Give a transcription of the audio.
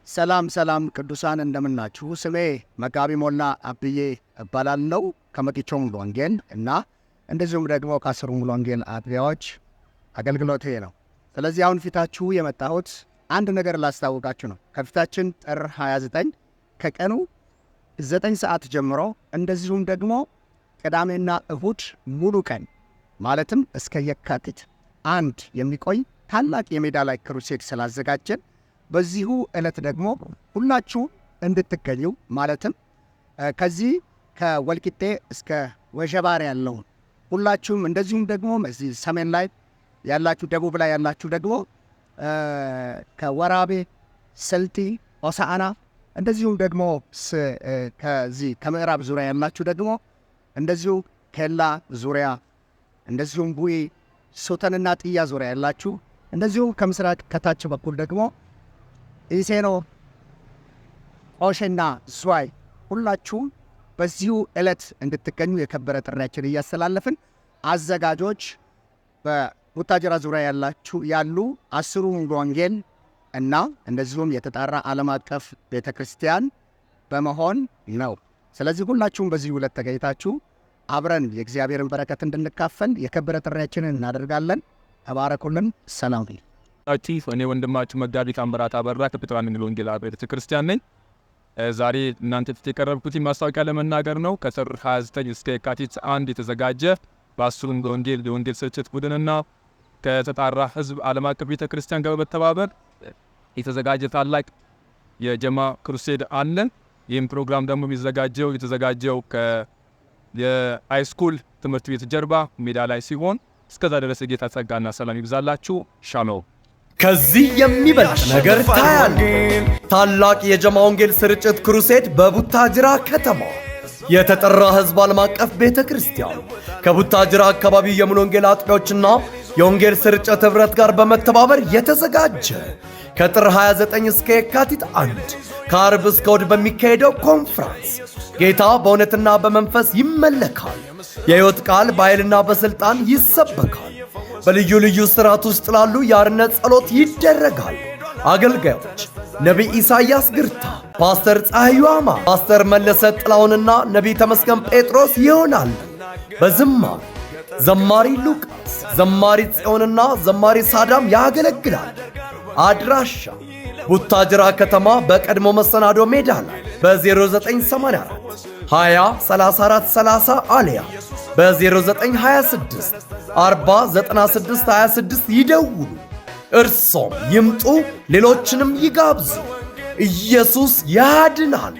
ሰላም ቅዱሳን እንደምናችሁ። ስሜ መጋቢ ሞላ አብዬ እባላለሁ ከመቂቾ ሙሉ ወንጌል እና እንደዚሁም ደግሞ ከአስሩ ሙሉ ወንጌል አጥቢያዎች አገልግሎቴ ነው። ስለዚህ አሁን ፊታችሁ የመጣሁት አንድ ነገር ላስታውቃችሁ ነው። ከፊታችን ጥር 29 ከቀኑ 9 ሰዓት ጀምሮ እንደዚሁም ደግሞ ቅዳሜና እሁድ ሙሉ ቀን ማለትም እስከ የካቲት 1 የሚቆይ ታላቅ የሜዳ ላይ ክሩሴድ ስላዘጋጀን በዚሁ ዕለት ደግሞ ሁላችሁ እንድትገኙ ማለትም ከዚህ ከወልቂጤ እስከ ወጀባር ያለውን ሁላችሁም እንደዚሁም ደግሞ እዚህ ሰሜን ላይ ያላችሁ ደቡብ ላይ ያላችሁ ደግሞ ከወራቤ ስልቲ ሆሳዕና እንደዚሁም ደግሞ ከዚህ ከምዕራብ ዙሪያ ያላችሁ ደግሞ እንደዚሁ ኬላ ዙሪያ እንደዚሁም ቡኢ ሱተንና ጥያ ዙሪያ ያላችሁ እንደዚሁም ከምስራቅ ከታች በኩል ደግሞ ኢሴኖ ኦሸና ዝዋይ ሁላችሁም በዚሁ ዕለት እንድትገኙ የከበረ ጥሪያችን እያስተላለፍን አዘጋጆች በቡታጅራ ዙሪያ ያሉ አስሩ ሙሉ ወንጌል እና እንደዚሁም የተጣራ ዓለም አቀፍ ቤተ ክርስቲያን በመሆን ነው። ስለዚህ ሁላችሁም በዚሁ ዕለት ተገኝታችሁ አብረን የእግዚአብሔርን በረከት እንድንካፈል የከበረ ጥሪያችንን እናደርጋለን። ተባረኩልን። ሰላም እኔ ወንድማችሁ መጋቢ ታምራት አበራ ከጴጥራን ሙሉ ወንጌል ቤተ ክርስቲያን ነኝ። ዛሬ እናንተ ፊት የቀረብኩት ማስታወቂያ ለመናገር ነው። ከጥር 29 እስከ የካቲት 1 የተዘጋጀ በአስሩ ሙሉ ወንጌል የወንጌል ስርጭት ቡድንና ከተጣራ ሕዝብ ዓለም አቀፍ ቤተ ክርስቲያን ጋር በመተባበር የተዘጋጀ ታላቅ የጀማ ክሩሴድ አለን። ይህም ፕሮግራም ደግሞ የተዘጋጀው የሃይስኩል ትምህርት ቤት ጀርባ ሜዳ ላይ ሲሆን እስከዛ ድረስ ጌታ ጸጋና ሰላም ይብዛላችሁ። ሻሎም። ከዚህ የሚበልጥ ነገር ታያለ። ታላቅ የጀማ ወንጌል ስርጭት ክሩሴድ በቡታጅራ ከተማ የተጠራ ሕዝብ ዓለም አቀፍ ቤተ ክርስቲያን ከቡታጅራ አካባቢ የሙሉ ወንጌል አጥቢያዎችና የወንጌል ስርጭት ኅብረት ጋር በመተባበር የተዘጋጀ ከጥር 29 እስከ የካቲት 1 ከአርብ እስከ እሁድ በሚካሄደው ኮንፍራንስ ጌታ በእውነትና በመንፈስ ይመለካል። የሕይወት ቃል በኃይልና በሥልጣን ይሰበካል። በልዩ ልዩ ሥርዓት ውስጥ ላሉ የአርነት ጸሎት ይደረጋል። አገልጋዮች ነቢይ ኢሳያስ ግርታ፣ ፓስተር ፀሐዩ አማ፣ ፓስተር መለሰ ጥላሁንና ነቢይ ተመስገን ጴጥሮስ ይሆናል። በዝማሬ ዘማሪ ሉቃስ፣ ዘማሪ ጽዮንና ዘማሪ ሳዳም ያገለግላል። አድራሻ ቡታጅራ ከተማ በቀድሞ መሰናዶ ሜዳ ላይ በ0984 20 34 30 አሊያ በ0926 40 96 26 ይደውሉ። እርሶም ይምጡ፣ ሌሎችንም ይጋብዙ። ኢየሱስ ያድናል።